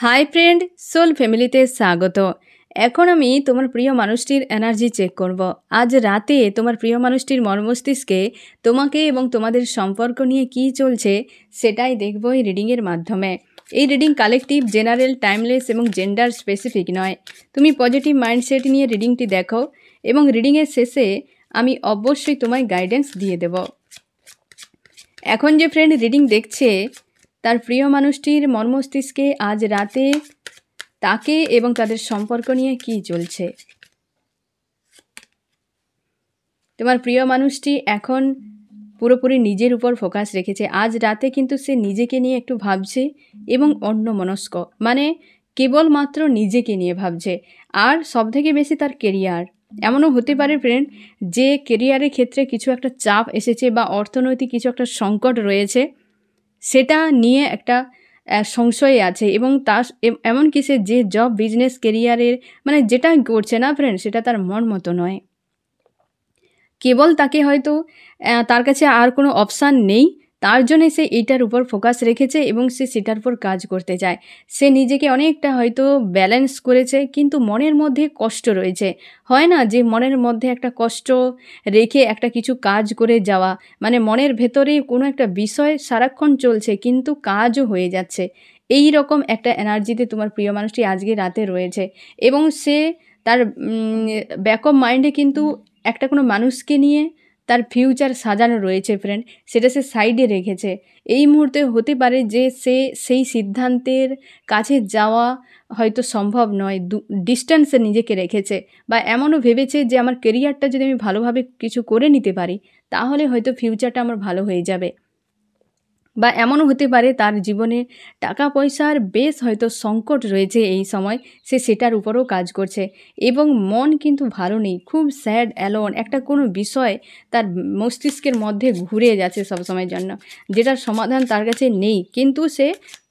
Hi friend, soul ফ্যামিলিতে স্বাগত। এখন আমি তোমার প্রিয় মানুষটির এনার্জি চেক করব। আজ রাতে তোমার প্রিয় মানুষটির মর্মস্তিষ্কে তোমাকে এবং তোমাদের সম্পর্ক নিয়ে কী চলছে সেটাই দেখব এই রিডিংয়ের মাধ্যমে। এই রিডিং কালেকটিভ, জেনারেল, টাইমলেস এবং জেন্ডার স্পেসিফিক নয়। তুমি পজিটিভ মাইন্ডসেট নিয়ে রিডিংটি দেখো এবং রিডিংয়ের শেষে আমি অবশ্যই তোমায় গাইডেন্স দিয়ে দেব। এখন যে ফ্রেন্ড রিডিং দেখছে তার প্রিয় মানুষটির মর্মস্তিষ্কে আজ রাতে তাকে এবং তাদের সম্পর্ক নিয়ে কী চলছে। তোমার প্রিয় মানুষটি এখন পুরোপুরি নিজের উপর ফোকাস রেখেছে। আজ রাতে কিন্তু সে নিজেকে নিয়ে একটু ভাবছে এবং অন্যমনস্ক, মানে কেবলমাত্র নিজেকে নিয়ে ভাবছে। আর সবথেকে বেশি তার কেরিয়ার। এমনও হতে পারে ফ্রেন্ড যে কেরিয়ারের ক্ষেত্রে কিছু একটা চাপ এসেছে বা অর্থনৈতিক কিছু একটা সংকট রয়েছে, সেটা নিয়ে একটা সংশয় আছে এবং তার এমনকি সে যে জব, বিজনেস, কেরিয়ারের মানে যেটা করছে না ফ্রেন্ড, সেটা তার মন মতো নয়। কেবল তাকে হয়তো তার কাছে আর কোনো অপশান নেই, তার জন্যে সে এইটার উপর ফোকাস রেখেছে এবং সে সেটার উপর কাজ করতে চায়। সে নিজেকে অনেকটা হয়তো ব্যালেন্স করেছে, কিন্তু মনের মধ্যে কষ্ট রয়েছে। হয় না যে মনের মধ্যে একটা কষ্ট রেখে একটা কিছু কাজ করে যাওয়া, মানে মনের ভেতরে কোনো একটা বিষয় সারাক্ষণ চলছে কিন্তু কাজও হয়ে যাচ্ছে। এই রকম একটা এনার্জিতে তোমার প্রিয় মানুষটি আজকে রাতে রয়েছে এবং সে তার ব্যাকআপ মাইন্ডে কিন্তু একটা কোনো মানুষকে নিয়ে তার ফিউচার সাজানো রয়েছে ফ্রেন্ড, সেটা সে সাইডে রেখেছে। এই মুহূর্তে হতে পারে যে সে সেই সিদ্ধান্তের কাছে যাওয়া হয়তো সম্ভব নয়, ডিস্ট্যান্সে নিজেকে রেখেছে, বা এমনও ভেবেছে যে আমার কেরিয়ারটা যদি আমি ভালোভাবে কিছু করে নিতে পারি তাহলে হয়তো ফিউচারটা আমার ভালো হয়ে যাবে। বা এমনও হতে পারে তার জীবনে টাকা পয়সার বেশ হয়তো সংকট রয়েছে এই সময়, সে সেটার উপরও কাজ করছে এবং মন কিন্তু ভালো নেই, খুব স্যাড, অ্যালোন, একটা কোনো বিষয় তার মস্তিষ্কের মধ্যে ঘুরে যাচ্ছে সবসময়ের জন্য, যেটার সমাধান তার কাছে নেই। কিন্তু সে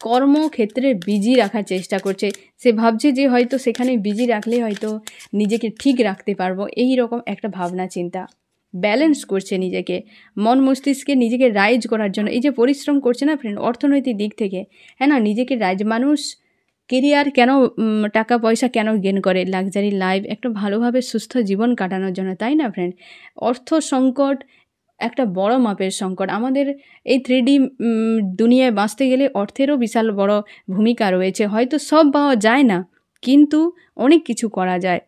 কর্মক্ষেত্রে বিজি রাখার চেষ্টা করছে। সে ভাবছে যে হয়তো সেখানে বিজি রাখলে হয়তো নিজেকে ঠিক রাখতে পারবো, এই রকম একটা ভাবনা চিন্তা। ব্যালেন্স করছে নিজেকে, মন মস্তিষ্কে নিজেকে রাইজ করার জন্য। এই যে পরিশ্রম করছে না ফ্রেন্ড অর্থনৈতিক দিক থেকে, হ্যাঁ না, নিজেকে রাইজ, মানুষ কেরিয়ার কেন, টাকা পয়সা কেন গেন করে? লাক্সারি লাইফ, একটা ভালোভাবে সুস্থ জীবন কাটানোর জন্য, তাই না ফ্রেন্ড? অর্থ সংকট একটা বড় মাপের সংকট। আমাদের এই 3D দুনিয়ায় বাঁচতে গেলে অর্থেরও বিশাল বড় ভূমিকা রয়েছে। হয়তো সব পাওয়া যায় না, কিন্তু অনেক কিছু করা যায়।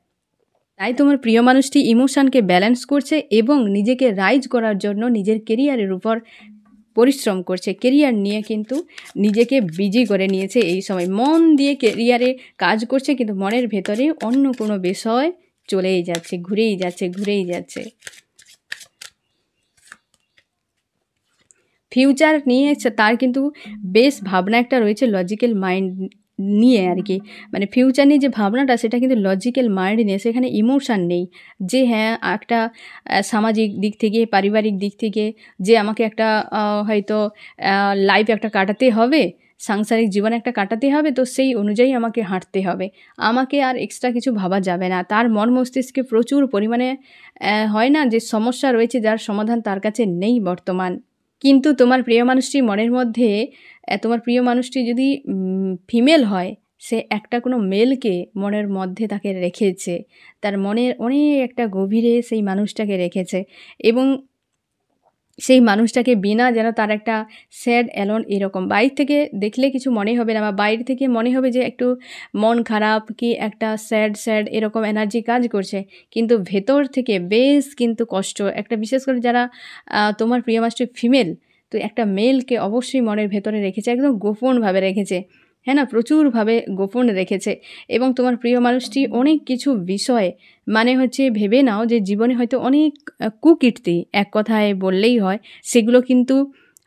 তাই তোমার প্রিয় মানুষটি ইমোশনকে ব্যালেন্স করছে এবং নিজেকে রাইজ করার জন্য নিজের কেরিয়ারের উপর পরিশ্রম করছে। কেরিয়ার নিয়ে কিন্তু নিজেকে বিজি করে নিয়েছে এই সময়, মন দিয়ে কেরিয়ারে কাজ করছে কিন্তু মনের ভেতরে অন্য কোনো বিষয় চলেই যাচ্ছে, ঘুরেই যাচ্ছে। ফিউচার নিয়ে তার কিন্তু বেশ ভাবনা একটা রয়েছে, লজিক্যাল মাইন্ড নিয়ে আর কি, মানে ফিউচার নিয়ে যে ভাবনাটা সেটা কিন্তু লজিক্যাল মাইন্ড নিয়ে, সেখানে ইমোশান নেই যে হ্যাঁ একটা সামাজিক দিক থেকে, পারিবারিক দিক থেকে যে আমাকে একটা হয়তো লাইফ একটা কাটাতে হবে, সাংসারিক জীবন একটা কাটাতে হবে, তো সেই অনুযায়ী আমাকে হাঁটতে হবে, আমাকে আর এক্সট্রা কিছু ভাবা যাবে না। তার মন মস্তিষ্কে প্রচুর পরিমাণে হয় না যে সমস্যা রয়েছে যার সমাধান তার কাছে নেই বর্তমান। কিন্তু তোমার প্রিয় মানুষটি মনের মধ্যে, তোমার প্রিয় মানুষটি যদি ফিমেল হয়, সে একটা কোনো মেলকে মনের মধ্যে তাকে রেখেছে, তার মনের অনেক একটা গভীরে সেই মানুষটাকে রেখেছে এবং সেই মানুষটাকে বিনা যেন তার একটা স্যাড, অ্যালোন এরকম বাইরে থেকে দেখলে কিছু মনে হবে না, বা বাইরে থেকে মনে হবে যে একটু মন খারাপ কি একটা স্যাড এরকম এনার্জি কাজ করছে, কিন্তু ভেতর থেকে বেশ কিন্তু কষ্ট একটা, বিশেষ করে যারা তোমার প্রিয় মানুষটি ফিমেল, তো একটা মেলকে অবশ্যই মনের ভেতরে রেখেছে, একদম গোপনভাবে রেখেছে, হ্যাঁ না, প্রচুরভাবে গোপন রেখেছে। এবং তোমার প্রিয় মানুষটি অনেক কিছু বিষয়ে, মানে হচ্ছে ভেবে নাও যে জীবনে হয়তো অনেক কুকীর্তি, এক কথায় বললেই হয়, সেগুলো কিন্তু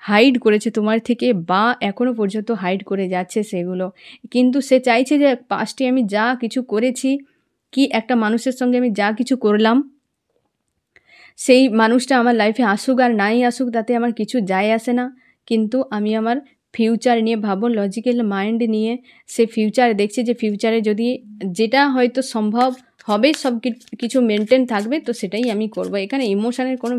হাইড করেছে তোমার থেকে, বা এখনও পর্যন্ত হাইড করে যাচ্ছে সেগুলো। কিন্তু সে চাইছে যে পাস্টে আমি যা কিছু করেছি, কি একটা মানুষের সঙ্গে আমি যা কিছু করলাম, সেই মানুষটা আমার লাইফে আসুক আর নাই আসুক তাতে আমার কিছু যায় আসে না, কিন্তু আমি আমার ফিউচার নিয়ে ভাবো, লজিক্যাল মাইন্ড নিয়ে সে ফিউচার দেখছে, যে ফিউচারে যদি যেটা হয়তো সম্ভব হবে, সব কিছু মেনটেন থাকবে, তো সেটাই আমি করব। এখানে ইমোশানের কোনো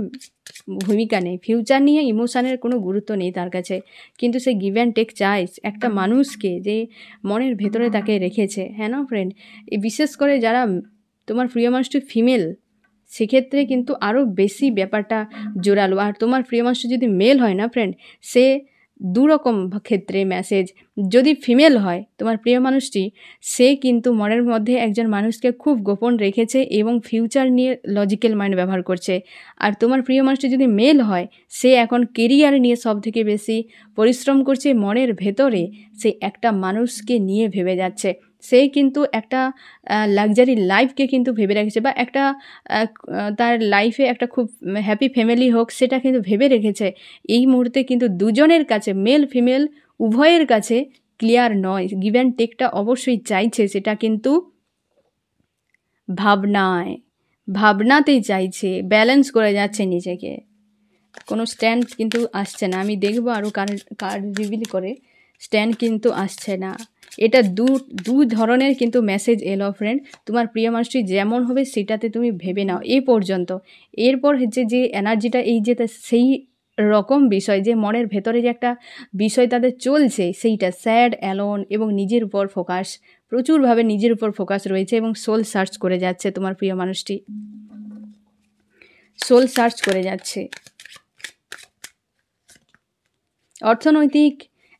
ভূমিকা নেই, ফিউচার নিয়ে ইমোশানের কোনো গুরুত্ব নেই তার কাছে। কিন্তু সে গিভ অ্যান্ড টেক চায় একটা মানুষকে, যে মনের ভেতরে তাকে রেখেছে। হ্যাঁ না ফ্রেন্ড, বিশেষ করে যারা তোমার প্রিয় মানুষটি ফিমেল, সেক্ষেত্রে কিন্তু আরও বেশি ব্যাপারটা জোরালো। আর তোমার প্রিয় মানুষটি যদি মেল হয় না ফ্রেন্ড, সে দুরকম ক্ষেত্রে মেসেজ। যদি ফিমেল হয় তোমার প্রিয় মানুষটি, সে কিন্তু মনের মধ্যে একজন মানুষকে খুব গোপন রেখেছে এবং ফিউচার নিয়ে লজিক্যাল মাইন্ড ব্যবহার করছে। আর তোমার প্রিয় মানুষটি যদি মেল হয়, সে এখন কেরিয়ার নিয়ে সব থেকে বেশি পরিশ্রম করছে। মনের ভেতরে সে একটা মানুষকে নিয়ে ভেবে যাচ্ছে। সে কিন্তু একটা লাক্সারি লাইফকে কিন্তু ভেবে রেখেছে, বা একটা তার লাইফে একটা খুব হ্যাপি ফ্যামিলি হোক, সেটা কিন্তু ভেবে রেখেছে। এই মুহূর্তে কিন্তু দুজনের কাছে, মেল ফিমেল উভয়ের কাছে ক্লিয়ার নয়। গিভ অ্যান্ড টেকটা অবশ্যই চাইছে, সেটা কিন্তু ভাবনাতেই চাইছে, ব্যালেন্স করে যাচ্ছে নিজেকে। কোনো স্ট্যান্ড কিন্তু আসছে না। আমি দেখবো আরও কার রিভিল করে, স্ট্যান্ড কিন্তু আসছে না। এটা দু ধরনের কিন্তু মেসেজ এলো ফ্রেন্ড। তোমার প্রিয় মানুষটি যেমন হবে সেটাতে তুমি ভেবে নাও এ পর্যন্ত। এরপর হচ্ছে যে এনার্জিটা, এই যে সেই রকম বিষয়, যে মনের ভেতরে যে একটা বিষয় তাদের চলছে, সেইটা স্যাড, অ্যালোন এবং নিজের উপর ফোকাস, প্রচুরভাবে নিজের উপর ফোকাস রয়েছে এবং সোল সার্চ করে যাচ্ছে। তোমার প্রিয় মানুষটি সোল সার্চ করে যাচ্ছে। অর্থনৈতিক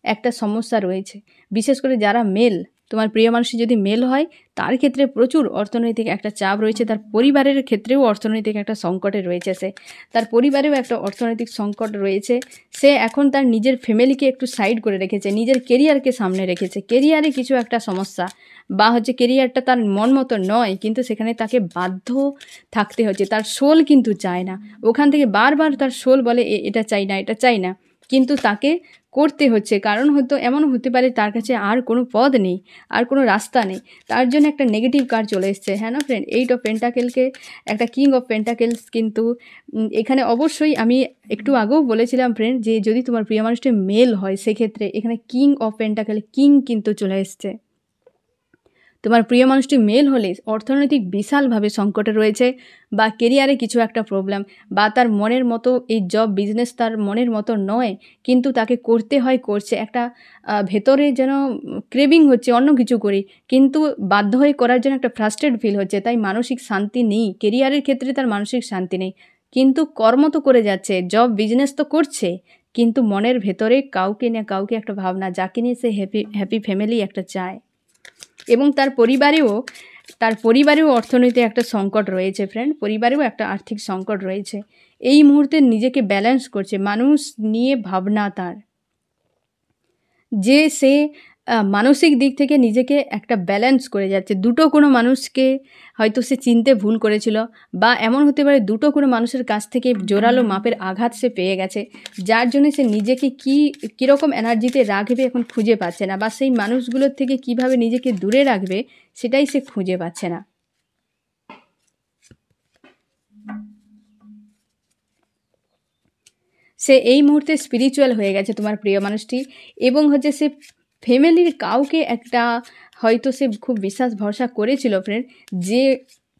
একটা সমস্যা রয়েছে, বিশেষ করে যারা মেল, তোমার প্রিয় মানুষটি যদি মেল হয়, তার ক্ষেত্রে প্রচুর অর্থনৈতিক একটা চাপ রয়েছে। তার পরিবারের ক্ষেত্রেও অর্থনৈতিক একটা সংকটে রয়েছে সে, তার পরিবারেও একটা অর্থনৈতিক সংকট রয়েছে। সে এখন তার নিজের ফ্যামিলিকে একটু সাইড করে রেখেছে, নিজের কেরিয়ারকে সামনে রেখেছে। কেরিয়ারে কিছু একটা সমস্যা, বা হচ্ছে কেরিয়ারটা তার মন মতো নয়, কিন্তু সেখানে তাকে বাধ্য থাকতে হচ্ছে। তার সোল কিন্তু চায় না, ওখান থেকে বারবার তার সোল বলে এটা চাই না, এটা চাই না, কিন্তু তাকে করতে হচ্ছে। কারণ হয়তো এমনও হতে পারে তার কাছে আর কোনো পথ নেই, আর কোনো রাস্তা নেই, তার জন্য একটা নেগেটিভ কার্ড চলে এসছে। হ্যাঁ না ফ্রেন্ড, 8 অফ পেন্টাকেলকে একটা কিং অফ পেন্টাকেলস কিন্তু এখানে অবশ্যই, আমি একটু আগেও বলেছিলাম ফ্রেন্ড, যে যদি তোমার প্রিয় মানুষটি মেল হয়, সেক্ষেত্রে এখানে কিং অফ পেন্টাকেল, কিং কিন্তু চলে এসছে। তোমার প্রিয় মানুষটি মেল হলে অর্থনৈতিক বিশালভাবে সংকটে রয়েছে, বা কেরিয়ারে কিছু একটা প্রবলেম, বা তার মনের মতো এই জব বিজনেস তার মনের মতো নয়, কিন্তু তাকে করতে হয়, করছে। একটা ভেতরে যেন ক্রেভিং হচ্ছে অন্য কিছু করি, কিন্তু বাধ্য হয়ে করার জন্য একটা ফ্রাস্ট্রেট ফিল হচ্ছে। তাই মানসিক শান্তি নেই, কেরিয়ারের ক্ষেত্রে তার মানসিক শান্তি নেই, কিন্তু কর্ম তো করে যাচ্ছে, জব বিজনেস তো করছে, কিন্তু মনের ভেতরে কাউকে না কাউকে একটা ভাবনা, যাকে নিয়ে সে হ্যাপি ফ্যামিলি একটা চায়। এবং তার পরিবারেও অর্থনৈতিক একটা সংকট রয়েছে ফ্রেন্ড, পরিবারেও একটা আর্থিক সংকট রয়েছে। এই মুহূর্তে নিজেকে ব্যালেন্স করছে, মানুষ নিয়ে ভাবনা তার, যে সে মানসিক দিক থেকে নিজেকে একটা ব্যালেন্স করে যাচ্ছে। দুটো কোনো মানুষকে হয়তো সে চিনতে ভুল করেছিল, বা এমন হতে পারে দুটো কোনো মানুষের কাছ থেকে জোরালো মাপের আঘাত সে পেয়ে গেছে, যার জন্য সে নিজেকে কীরকম এনার্জিতে রাখবে এখন খুঁজে পাচ্ছে না, বা সেই মানুষগুলোর থেকে কিভাবে নিজেকে দূরে রাখবে সেটাই সে খুঁজে পাচ্ছে না। সে এই মুহূর্তে স্পিরিচুয়াল হয়ে গেছে তোমার প্রিয় মানুষটি, এবং হচ্ছে সে ফ্যামিলির কাউকে একটা, হয়তো সে খুব বিশ্বাস ভরসা করেছিল ফ্রেন্ড, যে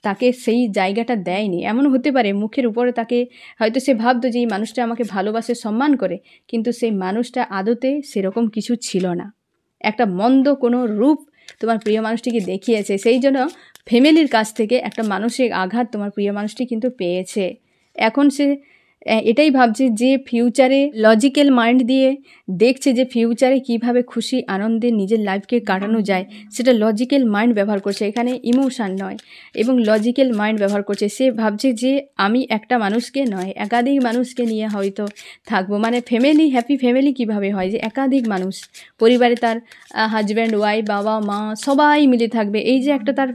তাকে সেই জায়গাটা দেয়নি। এমন হতে পারে মুখের উপরে তাকে হয়তো সে ভাবতো যে এই মানুষটা আমাকে ভালোবাসে, সম্মান করে, কিন্তু সেই মানুষটা আদতে সেরকম কিছু ছিল না। একটা মন্দ কোনো রূপ তোমার প্রিয় মানুষটিকে দেখিয়েছে, সেই জন্য ফ্যামিলির কাছ থেকে একটা মানসিক আঘাত তোমার প্রিয় মানুষটি কিন্তু পেয়েছে। এখন সে এটাই ভাবছে যে ফিউচারে, লজিক্যাল মাইন্ড দিয়ে দেখছে যে ফিউচারে কিভাবে খুশি আনন্দে নিজের লাইফকে কাটানো যায়, সেটা লজিক্যাল মাইন্ড ব্যবহার করছে, এখানে ইমোশান নয়, এবং লজিক্যাল মাইন্ড ব্যবহার করছে। সে ভাবছে যে আমি একটা মানুষকে নয়, একাধিক মানুষকে নিয়ে হয়তো থাকবো। মানে ফ্যামিলি, হ্যাপি ফ্যামিলি কিভাবে হয়, যে একাধিক মানুষ, পরিবারে তার হাজব্যান্ড, ওয়াইফ, বাবা মা সবাই মিলে থাকবে, এই যে একটা তার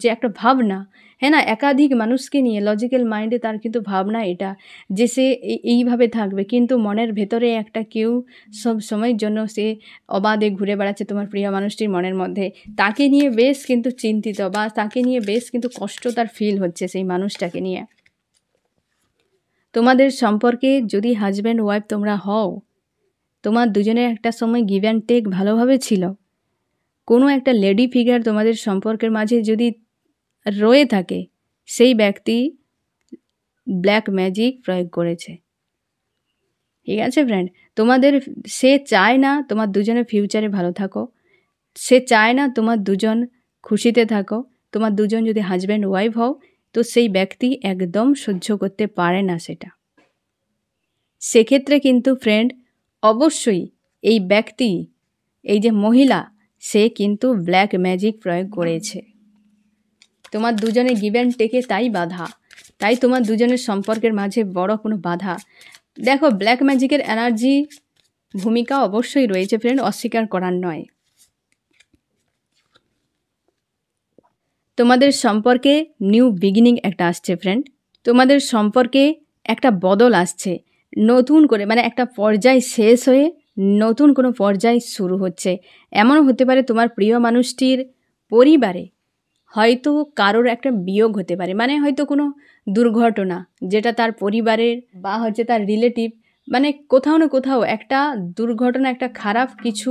যে একটা ভাবনা, হ্যাঁ না, একাধিক মানুষকে নিয়ে লজিক্যাল মাইন্ডে তার কিন্তু ভাবনা এটা, যে সে এইভাবে থাকবে, কিন্তু মনের ভেতরে একটা কেউ সব সময়ের জন্য সে অবাধে ঘুরে বেড়াচ্ছে তোমার প্রিয় মানুষটির মনের মধ্যে। তাকে নিয়ে বেশ কিন্তু চিন্তিত, বা তাকে নিয়ে বেশ কিন্তু কষ্ট তার ফিল হচ্ছে সেই মানুষটাকে নিয়ে। তোমাদের সম্পর্কে যদি হাজব্যান্ড ওয়াইফ তোমরা হও, তোমার দুজনের একটা সময় গিভ অ্যান্ড টেক ভালোভাবে ছিল। কোনো একটা লেডি ফিগার তোমাদের সম্পর্কের মাঝে যদি রয়ে থাকে সেই ব্যক্তি ব্ল্যাক ম্যাজিক প্রয়োগ করেছে। ঠিক আছে ফ্রেন্ড, সে চায় না তোমার দুজনের ফিউচারে ভালো থাকো, সে চায় না তোমার দুজন খুশিতে থাকো। তোমার দুজন যদি হাজব্যান্ড ওয়াইফ হও তো সেই ব্যক্তি একদম সহ্য করতে পারে না সেটা। সেক্ষেত্রে কিন্তু ফ্রেন্ড অবশ্যই এই ব্যক্তি, এই যে মহিলা, সে কিন্তু ব্ল্যাক ম্যাজিক প্রয়োগ করেছে। তোমার দুজনে গিভ অ্যান্ড টেকে তাই বাধা, তাই তোমার দুজনের সম্পর্কের মাঝে বড় কোনো বাধা। দেখো, ব্ল্যাক ম্যাজিকের এনার্জি ভূমিকা অবশ্যই রয়েছে ফ্রেন্ড, অস্বীকার করার নয়। তোমাদের সম্পর্কে নিউ বিগিনিং একটা আসছে ফ্রেন্ড, তোমাদের সম্পর্কে একটা বদল আসছে, নতুন করে মানে একটা পর্যায় শেষ হয়ে নতুন কোনো পর্যায় শুরু হচ্ছে। এমনও হতে পারে তোমার প্রিয় মানুষটির পরিবারে হয়তো কারোর একটা বিয়োগ হতে পারে, মানে হয়তো কোনো দুর্ঘটনা যেটা তার পরিবারের বা হচ্ছে তার রিলেটিভ, মানে কোথাও না কোথাও একটা দুর্ঘটনা, একটা খারাপ কিছু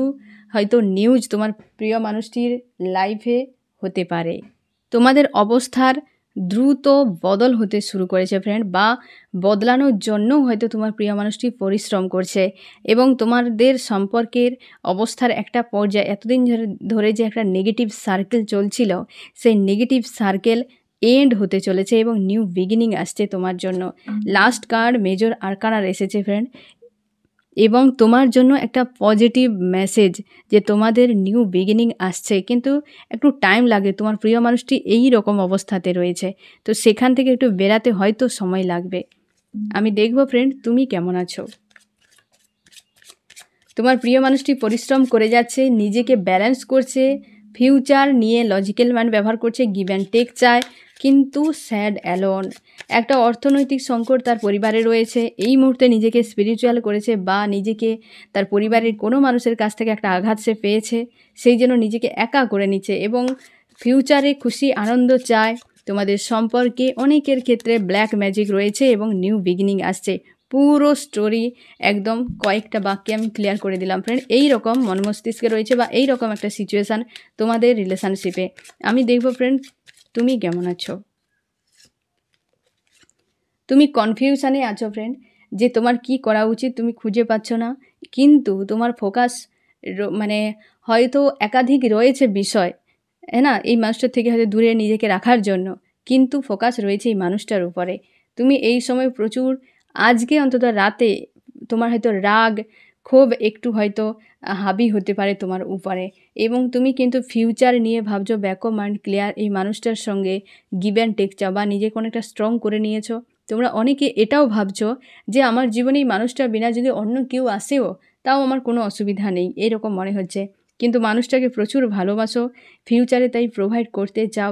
হয়তো নিউজ তোমার প্রিয় মানুষটির লাইফে হতে পারে। তোমাদের অবস্থার দ্রুত বদল হতে শুরু করেছে ফ্রেন্ড, বা বদলানোর জন্য হয়তো তোমার প্রিয় মানুষটি পরিশ্রম করছে, এবং তোমাদের সম্পর্কের অবস্থার একটা পর্যায়ে এতদিন ধরে যে একটা নেগেটিভ সার্কেল চলছিল, সেই নেগেটিভ সার্কেল এন্ড হতে চলেছে এবং নিউ বিগিনিং আসছে তোমার জন্য। লাস্ট কার্ড মেজর আরকানার এসেছে ফ্রেন্ড, এবং তোমার জন্য একটা পজিটিভ মেসেজ যে তোমাদের নিউ বিগিনিং আসছে, কিন্তু একটু টাইম লাগে। তোমার প্রিয় মানুষটি এই রকম অবস্থাতে রয়েছে, তো সেখান থেকে একটু বেরাতে হয়তো সময় লাগবে। আমি দেখব ফ্রেন্ড তুমি কেমন আছো। তোমার প্রিয় মানুষটি পরিশ্রম করে যাচ্ছে, নিজেকে ব্যালেন্স করছে, ফিউচার নিয়ে লজিক্যাল মাইন্ড ব্যবহার করছে, গিভ অ্যান্ড টেক চায়, কিন্তু স্যাড অ্যালোন। একটা অর্থনৈতিক সংকট তার পরিবারে রয়েছে, এই মুহূর্তে নিজেকে স্পিরিচুয়াল করেছে বা নিজেকে তার পরিবারের কোনো মানুষের কাছ থেকে একটা আঘাত সে পেয়েছে, সেই জন্য নিজেকে একা করে নিচ্ছে এবং ফিউচারে খুশি আনন্দ চায়। তোমাদের সম্পর্কে অনেকের ক্ষেত্রে ব্ল্যাক ম্যাজিক রয়েছে এবং নিউ বিগিনিং আসছে। পুরো স্টোরি একদম কয়েকটা বাক্যে আমি ক্লিয়ার করে দিলাম ফ্রেন্ড। এই রকম মন মস্তিষ্কে রয়েছে বা এই রকম একটা সিচুয়েশান তোমাদের রিলেশনশিপে। আমি দেখব ফ্রেন্ড তুমি কেমন আছো। তুমি কনফিউশনে আছো ফ্রেন্ড, যে তোমার কি করা উচিত তুমি খুঁজে পাচ্ছ না, কিন্তু তোমার ফোকাস মানে হয়তো একাধিক রয়েছে বিষয়, হ্যাঁ না, এই মানুষটার থেকে হয়তো দূরে নিজেকে রাখার জন্য, কিন্তু ফোকাস রয়েছে এই মানুষটার উপরে। তুমি এই সময় প্রচুর, আজকে অন্তত রাতে তোমার হয়তো রাগ ক্ষোভ একটু হয়তো হাবি হতে পারে তোমার উপরে, এবং তুমি কিন্তু ফিউচার নিয়ে ভাবছো, ব্যাকও মাইন্ড ক্লিয়ার, এই মানুষটার সঙ্গে গিভ অ্যান্ড টেক চাও বা নিজে কোনো একটা স্ট্রং করে নিয়েছো। তোমরা অনেকে এটাও ভাবছো যে আমার জীবনে এই মানুষটা বিনা যদি অন্য কেউ আসেও তাও আমার কোনো অসুবিধা নেই, এরকম মনে হচ্ছে, কিন্তু মানুষটাকে প্রচুর ভালোবাসো, ফিউচারে তাই প্রোভাইড করতে চাও,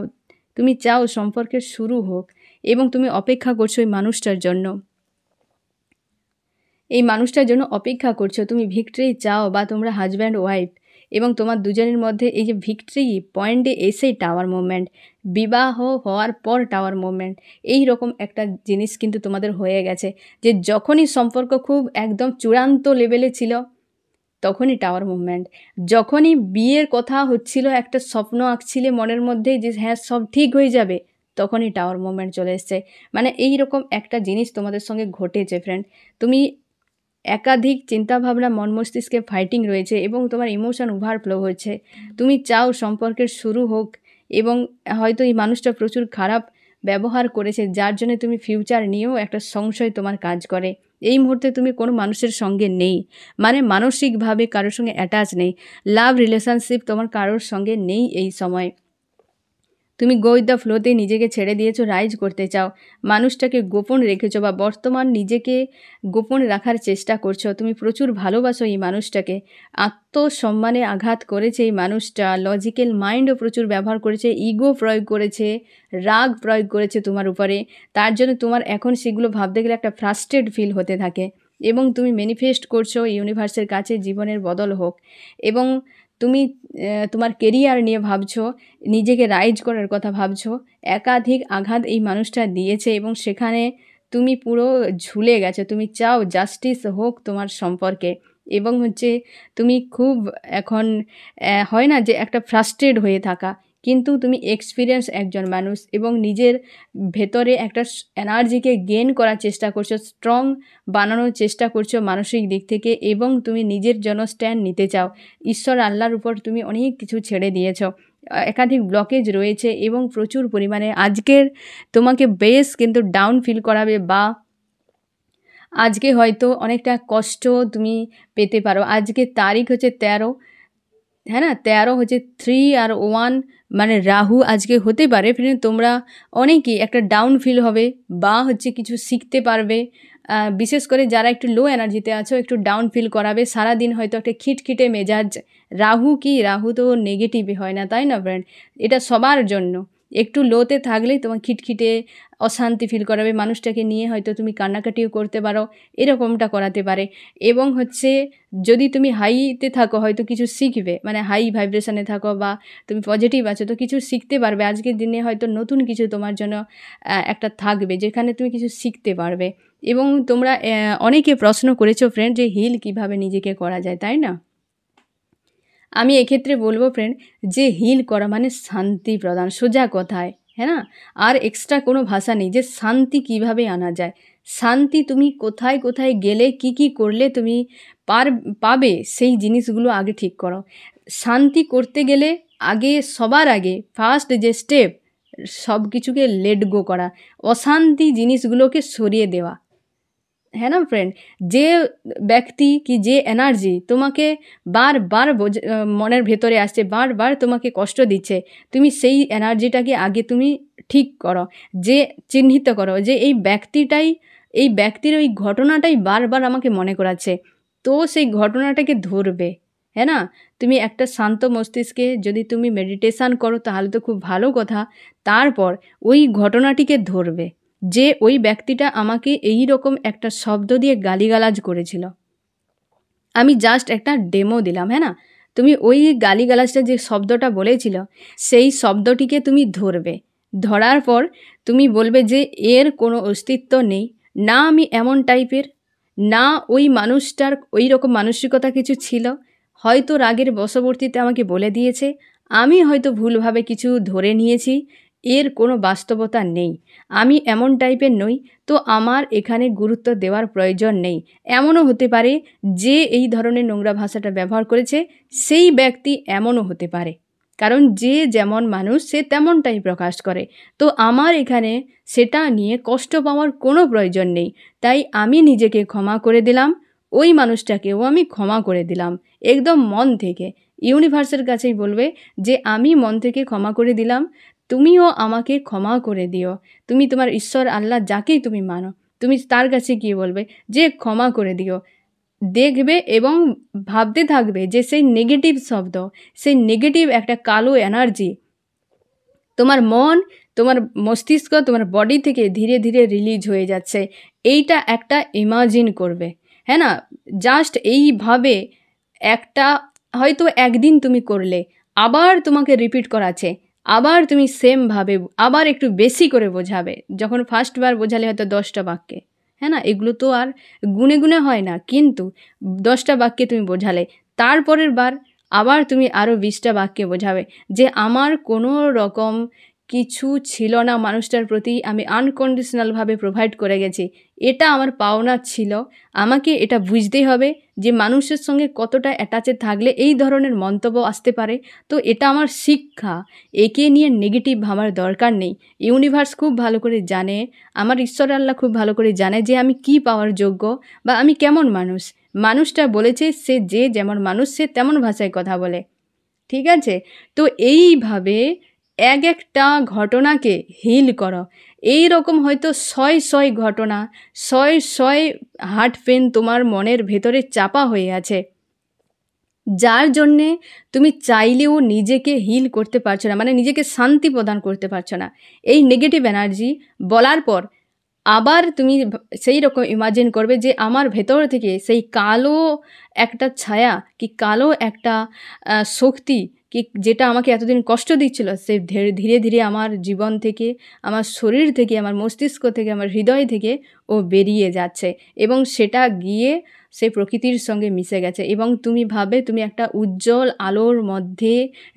তুমি চাও সম্পর্কের শুরু হোক এবং তুমি অপেক্ষা করছো এই মানুষটার জন্য, এই মানুষটার জন্য অপেক্ষা করছো, তুমি ভিক্টরি চাও বা তোমরা হাজব্যান্ড ওয়াইফ, এবং তোমার দুজনের মধ্যে এই যে ভিক্টরি পয়েন্টে এসেই টাওয়ার মুভমেন্ট, বিবাহ হওয়ার পর টাওয়ার মুভমেন্ট, এই রকম একটা জিনিস কিন্তু তোমাদের হয়ে গেছে, যে যখনই সম্পর্ক খুব একদম চূড়ান্ত লেভেলে ছিল তখনই টাওয়ার মুভমেন্ট, যখনই বিয়ের কথা হচ্ছিল, একটা স্বপ্ন আঁকছিলে মনের মধ্যে যে হ্যাঁ সব ঠিক হয়ে যাবে, তখনই টাওয়ার মুভমেন্ট চলে এসছে। মানে এই রকম একটা জিনিস তোমাদের সঙ্গে ঘটেছে ফ্রেন্ড। তুমি একাধিক চিন্তাভাবনা মন মস্তিষ্কে ফাইটিং রয়েছে এবং তোমার ইমোশন ওভারফ্লো হচ্ছে, তুমি চাও সম্পর্কের শুরু হোক, এবং হয়তো এই মানুষটা প্রচুর খারাপ ব্যবহার করেছে যার জন্য তুমি ফিউচার নিয়েও একটা সংশয় তোমার কাজ করে। এই মুহূর্তে তুমি কোনো মানুষের সঙ্গে নেই, মানে মানসিকভাবে কারোর সঙ্গে অ্যাটাচ নেই, লাভ রিলেশনশিপ তোমার কারোর সঙ্গে নেই এই সময়। তুমি গো উইথ দ্য ফ্লোতে নিজেকে ছেড়ে দিয়েছো, রাইজ করতে চাও, মানুষটাকে গোপন রেখেছো বা বর্তমান নিজেকে গোপন রাখার চেষ্টা করছো, তুমি প্রচুর ভালোবাসো এই মানুষটাকে, আত্মসম্মানে আঘাত করেছে এই মানুষটা, লজিক্যাল মাইন্ডও প্রচুর ব্যবহার করেছে, ইগো প্রয়োগ করেছে, রাগ প্রয়োগ করেছে তোমার উপরে, তার জন্য তোমার এখন সেগুলো ভাবতে গেলে একটা ফ্রাস্ট্রেট ফিল হতে থাকে, এবং তুমি ম্যানিফেস্ট করছো ইউনিভার্সের কাছে জীবনের বদল হোক, এবং তুমি তোমার কেরিয়ার নিয়ে ভাবছো, নিজেকে রাইজ করার কথা ভাবছো। একাধিক আঘাত এই মানুষটা দিয়েছে এবং সেখানে তুমি পুরো ঝুলে গেছো, তুমি চাও জাস্টিস হোক তোমার সম্পর্কে, এবং হচ্ছে তুমি খুব এখন হয় না যে একটা ফ্রাস্ট্রেট হয়ে থাকা, কিন্তু তুমি এক্সপিরিয়েন্স একজন মানুষ এবং নিজের ভেতরে একটা এনার্জিকে গেইন করার চেষ্টা করছো, স্ট্রং বানানোর চেষ্টা করছো মানসিক দিক থেকে, এবং তুমি নিজের জন্য স্ট্যান্ড নিতে চাও। ঈশ্বর আল্লাহর উপর তুমি অনেক কিছু ছেড়ে দিয়েছো। একাধিক ব্লকেজ রয়েছে এবং প্রচুর পরিমাণে আজকের তোমাকে বেশ কিন্তু ডাউন ফিল করাবে, বা আজকে হয়তো অনেকটা কষ্ট তুমি পেতে পারো। আজকে তারিখ হচ্ছে 13, হ্যাঁ না, 13 হচ্ছে 3 আর 1, মানে রাহু আজকে হতে পারে। ফির তোমরা অনেকেই একটা ডাউন ফিল হবে, বা হচ্ছে কিছু শিখতে পারবে। বিশেষ করে যারা একটু লো এনার্জিতে আছো, একটু ডাউন ফিল করাবে সারাদিন, হয়তো একটা খিটখিটে মেজাজ। রাহু কি, রাহু তো নেগেটিভই হয় না, তাই না ফ্রেন্ড? এটা সবার জন্য। একটু লোতে থাকলেই তোমার খিটখিটে অশান্তি ফিল করাবে, মানুষটাকে নিয়ে হয়তো তুমি কান্নাকাটিও করতে পারো, এরকমটা করাতে পারে। এবং হচ্ছে যদি তুমি হাইতে থাকো হয়তো কিছু শিখবে, মানে হাই ভাইব্রেশনে থাকো বা তুমি পজিটিভ আছো তো কিছু শিখতে পারবে। আজকের দিনে হয়তো নতুন কিছু তোমার জন্য একটা থাকবে, যেখানে তুমি কিছু শিখতে পারবে। এবং তোমরা অনেকে প্রশ্ন করেছো ফ্রেন্ড যে হিল কিভাবে নিজেকে করা যায়, তাই না? আমি এক্ষেত্রে বলবো ফ্রেন্ড যে হিল করা মানে শান্তি প্রদান, সোজা কথায়, হ্যাঁ না? আর এক্সট্রা কোনো ভাষা নেই। যে শান্তি কিভাবে আনা যায়, শান্তি তুমি কোথায় কোথায় গেলে কি কি করলে তুমি পাবে, সেই জিনিসগুলো আগে ঠিক করো। শান্তি করতে গেলে আগে, সবার আগে ফার্স্ট যে স্টেপ, সব কিছুকে লেট গো করা, অশান্তি জিনিসগুলোকে সরিয়ে দেওয়া, হ্যাঁ না ফ্রেন্ড? যে ব্যক্তি কি যে এনার্জি তোমাকে বারবার মনের ভেতরে আসছে, বারবার তোমাকে কষ্ট দিচ্ছে, তুমি সেই এনার্জিটাকে আগে তুমি ঠিক করো। যে চিহ্নিত করো যে এই ব্যক্তির ওই ঘটনাটাই বারবার আমাকে মনে করাচ্ছে, তো সেই ঘটনাটাকে ধরবে, হ্যাঁ না? তুমি একটা শান্ত মস্তিষ্কে যদি তুমি মেডিটেশান করো তাহলে তো খুব ভালো কথা। তারপর ওই ঘটনাটিকে ধরবে যে ওই ব্যক্তিটা আমাকে এই রকম একটা শব্দ দিয়ে গালিগালাজ করেছিল। আমি জাস্ট একটা ডেমো দিলাম, হ্যাঁ না? তুমি ওই গালিগালাজটা যে শব্দটা বলেছিল সেই শব্দটিকে তুমি ধরবে। ধরার পর তুমি বলবে যে এর কোনো অস্তিত্ব নেই, না আমি এমন টাইপের, না ওই মানুষটার ওই রকম মানসিকতা কিছু ছিল, হয়তো রাগের বশবর্তীতে আমাকে বলে দিয়েছে, আমি হয়তো ভুলভাবে কিছু ধরে নিয়েছি, এর কোনো বাস্তবতা নেই, আমি এমন টাইপের নই, তো আমার এখানে গুরুত্ব দেওয়ার প্রয়োজন নেই। এমনও হতে পারে যে এই ধরনের নোংরা ভাষাটা ব্যবহার করেছে সেই ব্যক্তি এমনও হতে পারে, কারণ যে যেমন মানুষ সে তেমনটাই প্রকাশ করে। তো আমার এখানে সেটা নিয়ে কষ্ট পাওয়ার কোনো প্রয়োজন নেই। তাই আমি নিজেকে ক্ষমা করে দিলাম, ওই মানুষটাকেও আমি ক্ষমা করে দিলাম একদম মন থেকে। ইউনিভার্সের কাছেই বলবে যে আমি মন থেকে ক্ষমা করে দিলাম, তুমিও আমাকে ক্ষমা করে দিও। তুমি তোমার ঈশ্বর আল্লাহ যাকেই তুমি মানো, তুমি তার কাছে গিয়ে বলবে যে ক্ষমা করে দিও। দেখবে এবং ভাবতে থাকবে যে সেই নেগেটিভ শব্দ, সেই নেগেটিভ একটা কালো এনার্জি তোমার মন, তোমার মস্তিষ্ক, তোমার বডি থেকে ধীরে ধীরে রিলিজ হয়ে যাচ্ছে। এইটা একটা ইমাজিন করবে, হ্যাঁ না? জাস্ট এইভাবে একটা হয়তো একদিন তুমি করলে, আবার তোমাকে রিপিট করাচ্ছে, আবার তুমি সেমভাবে আবার একটু বেশি করে বোঝাবে। যখন ফার্স্টবার বোঝালে হয়তো 10টা বাক্যে, হ্যাঁ না? এগুলো তো আর গুনে গুনে হয় না, কিন্তু 10টা বাক্যে তুমি বোঝালে, তারপরের বার আবার তুমি আরও 20টা বাক্যে বোঝাবে যে আমার কোনো রকম কিছু ছিল না মানুষটার প্রতি, আমি আনকন্ডিশনালভাবে প্রোভাইড করে গেছি, এটা আমার পাওনা ছিল। আমাকে এটা বুঝতেই হবে যে মানুষের সঙ্গে কতটা অ্যাটাচে থাকলে এই ধরনের মন্তব্য আসতে পারে। তো এটা আমার শিক্ষা, একে নিয়ে নেগেটিভ ভাবার দরকার নেই। ইউনিভার্স খুব ভালো করে জানে, আমার ঈশ্বর আল্লাহ খুব ভালো করে জানে যে আমি কি পাওয়ার যোগ্য বা আমি কেমন মানুষ। মানুষটা বলেছে সে যে যেমন মানুষ সে তেমন ভাষায় কথা বলে, ঠিক আছে? তো এইভাবে এক একটা ঘটনাকে হিল করো। এই রকম হয়তো শয় ঘটনা, শয় হার্ট পেন তোমার মনের ভেতরে চাপা হয়ে আছে, যার জন্যে তুমি চাইলেও নিজেকে হিল করতে পারছো না, মানে নিজেকে শান্তি প্রদান করতে পারছো না। এই নেগেটিভ এনার্জি বলার পর আবার তুমি সেই রকম ইমাজিন করবে যে আমার ভেতর থেকে সেই কালো একটা ছায়া কি কালো একটা শক্তি কি যেটা আমাকে এতদিন কষ্ট দিচ্ছিল, সে ধীরে ধীরে আমার জীবন থেকে, আমার শরীর থেকে, আমার মস্তিষ্ক থেকে, আমার হৃদয় থেকে ও বেরিয়ে যাচ্ছে, এবং সেটা গিয়ে সে প্রকৃতির সঙ্গে মিশে গেছে এবং তুমি ভাবে তুমি একটা উজ্জ্বল আলোর মধ্যে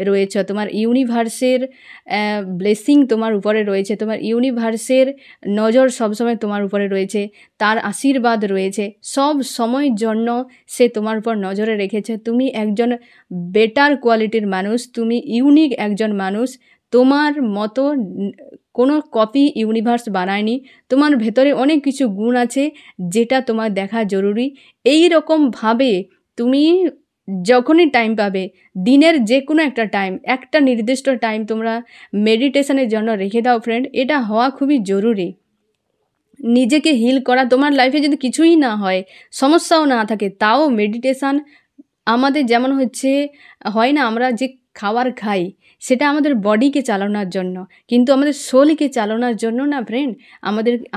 রয়েছ। তোমার ইউনিভার্সের ব্লেসিং তোমার উপরে রয়েছে, তোমার ইউনিভার্সের নজর সবসময় তোমার উপরে রয়েছে, তার আশীর্বাদ রয়েছে, সব সময়ের জন্য সে তোমার উপর নজরে রেখেছে। তুমি একজন বেটার কোয়ালিটির মানুষ, তুমি ইউনিক একজন মানুষ। তোমার মতো কোনো কপি ইউনিভার্স বানায়নি। তোমার ভেতরে অনেক কিছু গুণ আছে যেটা তোমার দেখা জরুরি। এই রকমভাবে তুমি যখনই টাইম পাবে, দিনের যে কোনো একটা টাইম, একটা নির্দিষ্ট টাইম তোমরা মেডিটেশনের জন্য রেখে দাও ফ্রেন্ড। এটা হওয়া খুবই জরুরি। নিজেকে হিল করা, তোমার লাইফে যদি কিছুই না হয়, সমস্যাও না থাকে, তাও মেডিটেশান আমাদের যেমন হয় না, আমরা যে খাবার খাই সেটা আমাদের বডিকে চালানোর জন্য, কিন্তু আমাদের সোলকে চালানোর জন্য না ফ্রেন্ড।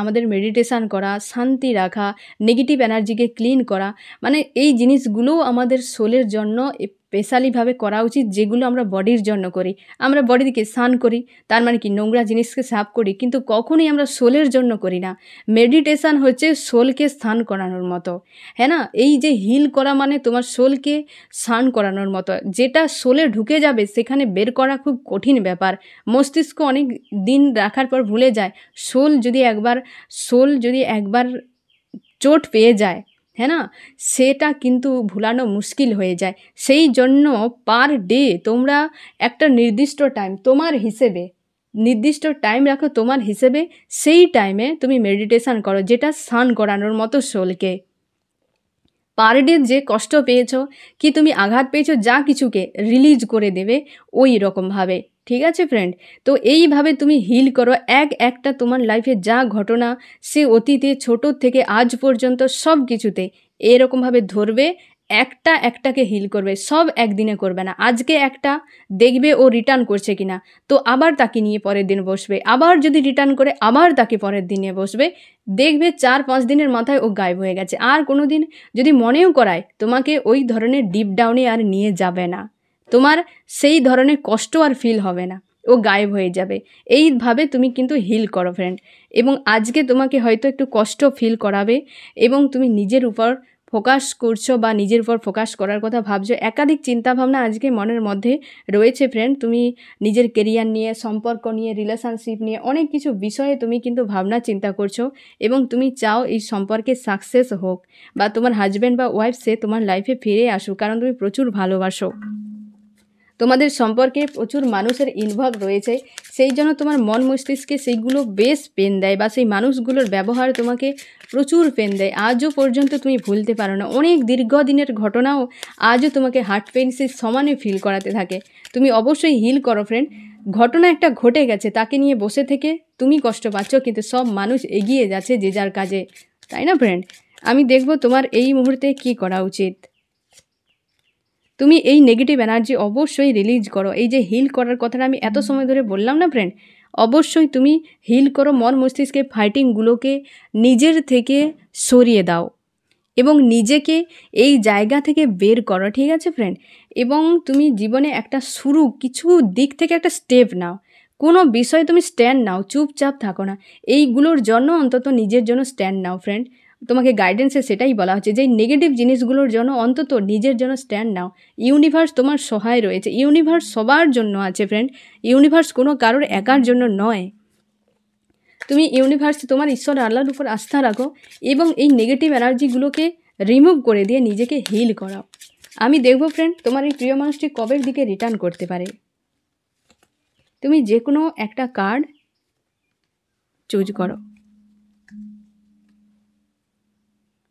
আমাদের মেডিটেশান করা, শান্তি রাখা, নেগেটিভ এনার্জিকে ক্লিন করা, মানে এই জিনিসগুলোও আমাদের সোলের জন্য স্পেশালিভাবে করা উচিত, যেগুলো আমরা বডির জন্য করি। আমরা বডিকে স্নান করি, তার মানে কি নোংরা জিনিসকে সাফ করি, কিন্তু কখনোই আমরা সোলের জন্য করি না। মেডিটেশান হচ্ছে সোলকে স্নান করানোর মতো, হ্যাঁ না? এই যে হিল করা মানে তোমার সোলকে স্নান করানোর মতো। যেটা সোলে ঢুকে যাবে সেখানে বের করা খুব কঠিন ব্যাপার। মস্তিষ্ক অনেক দিন রাখার পর ভুলে যায়। সোল যদি একবার চোট পেয়ে যায়, হ্যাঁ না, সেটা কিন্তু ভুলানো মুশকিল হয়ে যায়। সেই জন্য পার ডে তোমরা একটা নির্দিষ্ট টাইম তোমার হিসেবে, নির্দিষ্ট টাইম রাখো তোমার হিসেবে, সেই টাইমে তুমি মেডিটেশান করো, যেটা স্নান করানোর মতো সোলকে। পার ডে যে কষ্ট পেয়েছো, কি তুমি আঘাত পেয়েছো, যা কিছুকে রিলিজ করে দেবে ওই রকমভাবে, ঠিক আছে ফ্রেন্ড? তো এইভাবে তুমি হিল করো একটা তোমার লাইফে যা ঘটনা, সে অতীতে ছোট থেকে আজ পর্যন্ত সব কিছুতে এরকমভাবে ধরবে, একটাকে হিল করবে। সব একদিনে করবে না। আজকে একটা দেখবে ও রিটার্ন করছে কিনা, তো আবার তাকে নিয়ে পরের দিন বসবে, আবার যদি রিটার্ন করে আবার তাকে পরের দিনে বসবে, দেখবে 4-5 দিনের মাথায় ও গায়েব হয়ে গেছে। আর কোনো দিন যদি মনেও করায়, তোমাকে ওই ধরনের ডিপ ডাউনে আর নিয়ে যাবে না, তোমার সেই ধরনের কষ্ট আর ফিল হবে না, ও গায়েব হয়ে যাবে। এইভাবে তুমি কিন্তু হিল করো ফ্রেন্ড। এবং আজকে তোমাকে হয়তো একটু কষ্ট ফিল করাবে এবং তুমি নিজের উপর ফোকাস করছো বা নিজের উপর ফোকাস করার কথা ভাবছো, একাধিক চিন্তাভাবনা আজকে মনের মধ্যে রয়েছে ফ্রেন্ড। তুমি নিজের কেরিয়ার নিয়ে, সম্পর্ক নিয়ে, রিলেশনশিপ নিয়ে অনেক কিছু বিষয়ে তুমি কিন্তু ভাবনা চিন্তা করছো এবং তুমি চাও এই সম্পর্কে সাকসেস হোক, বা তোমার হাজব্যান্ড বা ওয়াইফ সে তোমার লাইফে ফিরে আসুক, কারণ তুমি প্রচুর ভালোবাসো। তোমাদের সম্পর্কে প্রচুর মানুষের ইনভলভ রয়েছে, সেই জন্য তোমার মন মস্তিষ্কে সেইগুলো বেশ পেন দেয়, বা সেই মানুষগুলোর ব্যবহার তোমাকে প্রচুর পেন দেয়। আজও পর্যন্ত তুমি ভুলতে পারো না। অনেক দীর্ঘদিনের ঘটনাও আজও তোমাকে হার্ট পেন সেই সমানে ফিল করাতে থাকে। তুমি অবশ্যই হিল করো ফ্রেন্ড। ঘটনা একটা ঘটে গেছে, তাকে নিয়ে বসে থেকে তুমি কষ্ট পাচ্ছ, কিন্তু সব মানুষ এগিয়ে যাচ্ছে যে যার কাজে, তাই না ফ্রেন্ড? আমি দেখব তোমার এই মুহূর্তে কি করা উচিত। তুমি এই নেগেটিভ এনার্জি অবশ্যই রিলিজ করো। এই যে হিল করার কথাটা আমি এত সময় ধরে বললাম না ফ্রেন্ড, অবশ্যই তুমি হিল করো। মন মস্তিষ্কের ফাইটিংগুলোকে নিজের থেকে সরিয়ে দাও এবং নিজেকে এই জায়গা থেকে বের করো, ঠিক আছে ফ্রেন্ড? এবং তুমি জীবনে একটা কিছু দিক থেকে একটা স্টেপ নাও। কোনো বিষয়ে তুমি স্ট্যান্ড নাও, চুপচাপ থাকো না। এইগুলোর জন্য অন্তত নিজের জন্য স্ট্যান্ড নাও ফ্রেন্ড। তোমাকে গাইডেন্সে সেটাই বলা হচ্ছে যে নেগেটিভ জিনিসগুলোর জন্য অন্তত নিজের জন্য স্ট্যান্ড নাও। ইউনিভার্স তোমার সহায় রয়েছে, ইউনিভার্স সবার জন্য আছে ফ্রেন্ড। ইউনিভার্স কোনো কারোর একার জন্য নয়। তুমি ইউনিভার্স, তোমার ঈশ্বর আল্লাহর উপর আস্থা রাখো এবং এই নেগেটিভ এনার্জিগুলোকে রিমুভ করে দিয়ে নিজেকে হিল করাও। আমি দেখব ফ্রেন্ড তোমার এই প্রিয় মানুষটি কবের দিকে রিটার্ন করতে পারে। তুমি যে কোনো একটা কার্ড চুজ করো।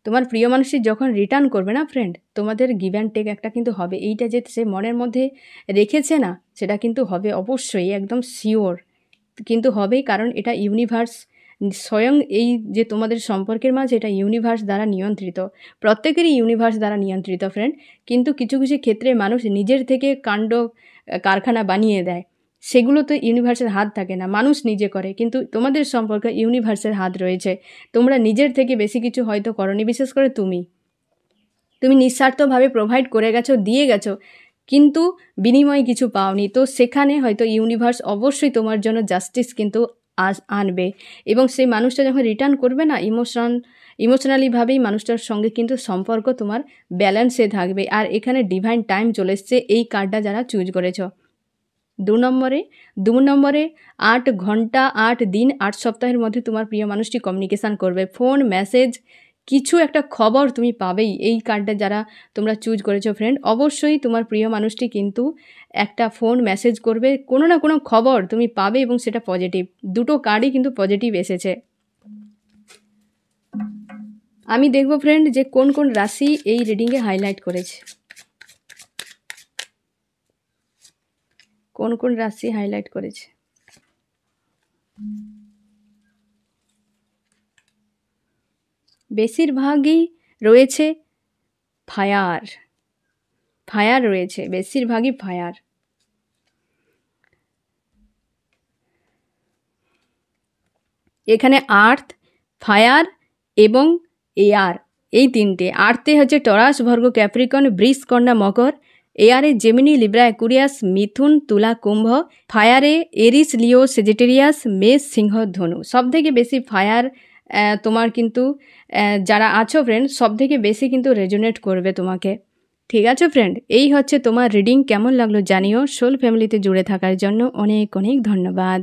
তোমার প্রিয় মানুষটি যখন রিটার্ন করবে না ফ্রেন্ড, তোমাদের গিভ অ্যান্ড টেক একটা কিন্তু হবে। এইটা যে সে মনের মধ্যে রেখেছে না, সেটা কিন্তু হবে অবশ্যই, একদম শিওর কিন্তু হবেই, কারণ এটা ইউনিভার্স স্বয়ং, এই যে তোমাদের সম্পর্কের মাঝে, এটা ইউনিভার্স দ্বারা নিয়ন্ত্রিত। প্রত্যেকেরই ইউনিভার্স দ্বারা নিয়ন্ত্রিত ফ্রেন্ড। কিন্তু কিছু কিছু ক্ষেত্রে মানুষ নিজের থেকে কাণ্ড কারখানা বানিয়ে দেয়, সেগুলো তো ইউনিভার্সের হাত থাকে না, মানুষ নিজে করে। কিন্তু তোমাদের সম্পর্কে ইউনিভার্সের হাত রয়েছে। তোমরা নিজের থেকে বেশি কিছু হয়তো করনি, বিশেষ করে তুমি নিঃস্বার্থভাবে প্রোভাইড করে গেছো, দিয়ে গেছো, কিন্তু বিনিময়ে কিছু পাওনি। তো সেখানে হয়তো ইউনিভার্স অবশ্যই তোমার জন্য জাস্টিস কিন্তু আনবে এবং সেই মানুষটা যখন রিটার্ন করবে না ইমোশনালিভাবেই মানুষটার সঙ্গে কিন্তু সম্পর্ক তোমার ব্যালেন্সে থাকবে। আর এখানে ডিভাইন টাইম চলে এসছে এই কার্ডটা যারা চুজ করেছ। 2 নম্বরে 8 ঘন্টা 8 দিন 8 সপ্তাহের মধ্যে তোমার প্রিয় মানুষটি কমিউনিকেশান করবে, ফোন মেসেজ কিছু একটা খবর তুমি পাবেই। এই কার্ডটা যারা তোমরা চুজ করেছো ফ্রেন্ড, অবশ্যই তোমার প্রিয় মানুষটি কিন্তু একটা ফোন মেসেজ করবে, কোনো না কোনো খবর তুমি পাবে এবং সেটা পজিটিভ। দুটো কার্ডই কিন্তু পজিটিভ এসেছে। আমি দেখব ফ্রেন্ড যে কোন কোন রাশি এই রিডিংয়ে হাইলাইট করেছে, কোন কোন রাশি হাইলাইট করেছে। বেশিরভাগই রয়েছে ফায়ার রয়েছে, বেশিরভাগই ফায়ার। এখানে আর্থ, ফায়ার এবং এয়ার, এই তিনটে। আর্থে হচ্ছে টরাস, ভর্গ, ক্যাপ্রিকন, বৃষ, কন্যা, মকর। এয়ারে জেমিনি, লিব্রা, অ্যাকুরিয়াস, মিথুন, তুলা, কুম্ভ। ফায়ারে এরিস, লিও, সেজিটেরিয়াস, মেষ, সিংহ, ধনু। সব থেকে বেশি ফায়ার তোমার কিন্তু যারা আছো ফ্রেন্ড সব থেকে বেশি কিন্তু রেজোনেট করবে তোমাকে। ঠিক আছে ফ্রেন্ড, এই হচ্ছে তোমার রিডিং। কেমন লাগলো জানিও। সোল ফ্যামিলিতে জুড়ে থাকার জন্য অনেক অনেক ধন্যবাদ।